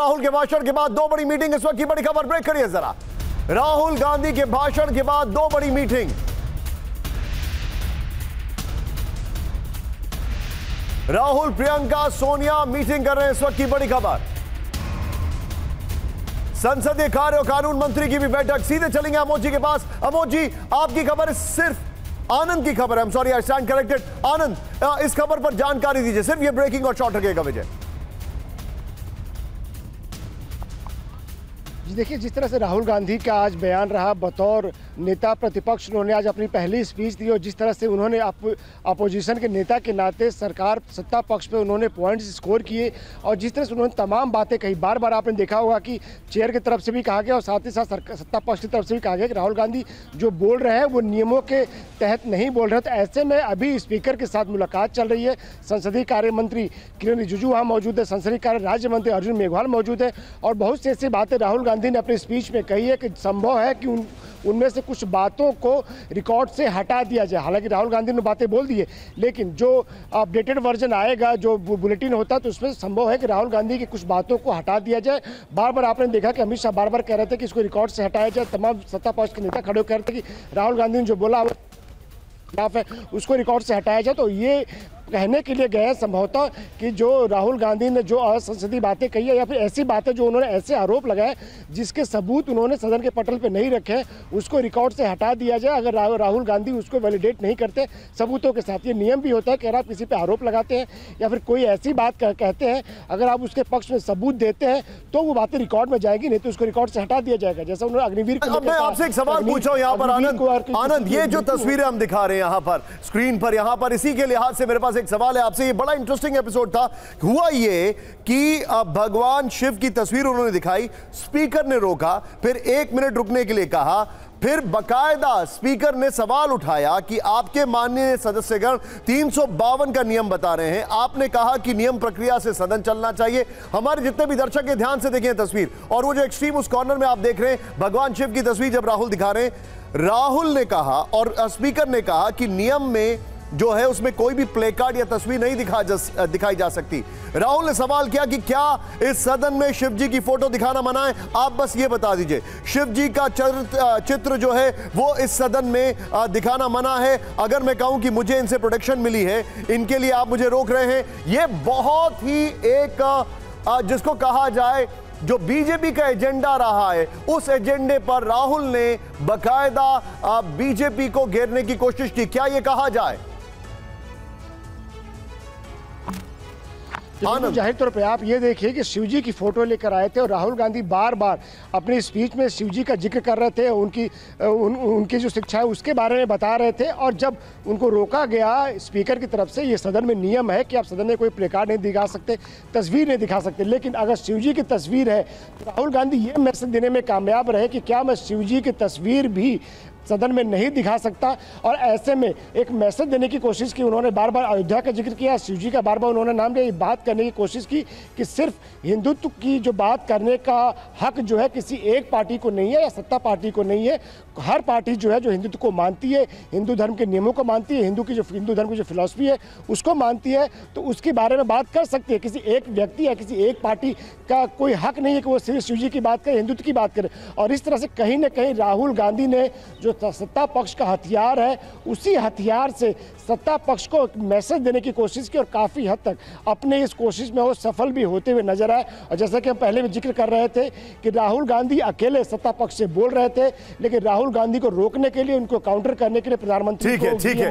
राहुल के भाषण के बाद दो बड़ी मीटिंग, इस वक्त की बड़ी खबर, ब्रेक करिए जरा। राहुल गांधी के भाषण के बाद दो बड़ी मीटिंग। राहुल, प्रियंका, सोनिया मीटिंग कर रहे हैं, इस वक्त की बड़ी खबर। संसदीय कार्य और कानून मंत्री की भी बैठक। सीधे चलेंगे अमोद जी के पास। अमोद जी, आपकी खबर सिर्फ आनंद की खबर है। Sorry, I stand corrected. आनंद, इस खबर पर जानकारी दीजिए, सिर्फ ये ब्रेकिंग और शॉर्ट रखिएगा विजय। देखिए, जिस तरह से राहुल गांधी का आज बयान रहा बतौर नेता प्रतिपक्ष, उन्होंने आज अपनी पहली स्पीच दी और जिस तरह से उन्होंने अपोजिशन के नेता के नाते सरकार सत्ता पक्ष पे उन्होंने पॉइंट्स स्कोर किए और जिस तरह से उन्होंने तमाम बातें कही, बार बार आपने देखा होगा कि चेयर की तरफ से भी कहा गया और साथ ही साथ सत्ता पक्ष की तरफ से भी कहा गया कि राहुल गांधी जो बोल रहे हैं वो नियमों के तहत नहीं बोल रहे। तो ऐसे में अभी स्पीकर के साथ मुलाकात चल रही है। संसदीय कार्य मंत्री किरण रिजिजू वहाँ मौजूद है, संसदीय कार्य राज्य मंत्री अर्जुन मेघवाल मौजूद है और बहुत सी ऐसी बातें राहुल गांधी ने अपनी स्पीच में कही है कि संभव है कि उनमें से कुछ बातों को रिकॉर्ड से हटा दिया जाए। हालांकि राहुल गांधी ने बातें बोल दी है, लेकिन जो अपडेटेड वर्जन आएगा, जो बुलेटिन होता है, तो उसमें संभव है कि राहुल गांधी की कुछ बातों को हटा दिया जाए। बार बार आपने देखा कि अमित शाह बार बार कह रहे थे कि इसको रिकॉर्ड से हटाया जाए। तमाम सत्ता पक्ष के नेता खड़े होकर कह रहे थे कि राहुल गांधी ने जो बोला खिलाफ है उसको रिकॉर्ड से हटाया जाए। तो ये कहने के लिए गए संभवतः कि जो राहुल गांधी ने जो असंसदीय बातें कही है या फिर ऐसी बातें जो उन्होंने ऐसे आरोप लगाए जिसके सबूत उन्होंने सदन के पटल पे नहीं रखे, उसको रिकॉर्ड से हटा दिया जाए। अगर राहुल गांधी उसको वैलिडेट नहीं करते सबूतों के साथ, ये नियम भी होता है कि अगर आप किसी पे आरोप लगाते हैं या फिर कोई ऐसी बात कहते हैं, अगर आप उसके पक्ष में सबूत देते हैं तो वो बातें रिकॉर्ड में जाएगी, नहीं तो उसको रिकॉर्ड से हटा दिया जाएगा। जैसा उन्होंने अग्निवीर को। मैं आपसे एक सवाल पूछ रहा हूं यहाँ पर आनंद, ये जो तस्वीरें हम दिखा रहे हैं यहाँ पर स्क्रीन पर, यहाँ पर इसी के लिहाज से मेरे पास एक सवाल है आपसे। बड़ा इंटरेस्टिंग एपिसोड था। हुआ ये कि भगवान शिव की तस्वीर उन्होंने दिखाई, स्पीकर ने रोका, फिर 1 मिनट रुकने के लिए कहा, फिर बकायदा स्पीकर ने सवाल उठाया कि आपके माननीय सदस्यगण 352 का नियम बता रहे हैं, आपने कहा कि नियम प्रक्रिया से सदन चलना चाहिए। हमारे जितने भी दर्शक हैं ध्यान से देखें तस्वीर, और वो जो एक्सट्रीम उस कॉर्नर में आप देख रहे हैं भगवान शिव की तस्वीर जब राहुल दिखा रहे हैं, राहुल ने कहा और स्पीकर ने कहा कि नियम में जो है उसमें कोई भी प्ले कार्ड या तस्वीर नहीं दिखाई जा सकती। राहुल ने सवाल किया कि क्या इस सदन में शिव जी की फोटो दिखाना मना है? आप बस ये बता दीजिए, शिव जी का चित्र जो है वो इस सदन में दिखाना मना है? अगर मैं कहूं कि मुझे इनसे प्रोटेक्शन मिली है, इनके लिए आप मुझे रोक रहे हैं, ये बहुत ही एक जिसको कहा जाए जो बीजेपी का एजेंडा रहा है, उस एजेंडे पर राहुल ने बकायदा बीजेपी को घेरने की कोशिश की। क्या ये कहा जाए? तो जाहिर तौर पे आप ये देखिए कि शिवजी की फोटो लेकर आए थे और राहुल गांधी बार बार अपनी स्पीच में शिवजी का जिक्र कर रहे थे, उनकी जो शिक्षा है उसके बारे में बता रहे थे। और जब उनको रोका गया स्पीकर की तरफ से, ये सदन में नियम है कि आप सदन में कोई प्लेकार्ड नहीं दिखा सकते, तस्वीर नहीं दिखा सकते, लेकिन अगर शिवजी की तस्वीर है तो राहुल गांधी ये मैसेज देने में कामयाब रहे कि क्या मैं शिवजी की तस्वीर भी सदन में नहीं दिखा सकता। और ऐसे में एक मैसेज देने की कोशिश की उन्होंने, बार बार अयोध्या का जिक्र किया, शिवजी का बार बार उन्होंने नाम लिया, ये बात करने की कोशिश की कि सिर्फ हिंदुत्व की जो बात करने का हक जो है किसी एक पार्टी को नहीं है या सत्ता पार्टी को नहीं है। हर पार्टी जो है जो हिंदुत्व को मानती है, हिंदू धर्म के नियमों को मानती है, हिंदू धर्म की जो फिलॉसफी है उसको मानती है, तो उसके बारे में बात कर सकती है। किसी एक व्यक्ति या किसी एक पार्टी का कोई हक नहीं है कि वो सिर्फ शिवजी की बात करे, हिंदुत्व की बात करे। और इस तरह से कहीं ना कहीं राहुल गांधी ने जो सत्ता पक्ष का हथियार है, उसी हथियार से सत्ता पक्ष को मैसेज देने की कोशिश की और काफ़ी हद तक अपने इस कोशिश में वो सफल भी होते हुए नजर आए। और जैसा कि हम पहले भी जिक्र कर रहे थे कि राहुल गांधी अकेले सत्ता पक्ष से बोल रहे थे, लेकिन राहुल गांधी को रोकने के लिए, उनको काउंटर करने के लिए प्रधानमंत्री ठीक है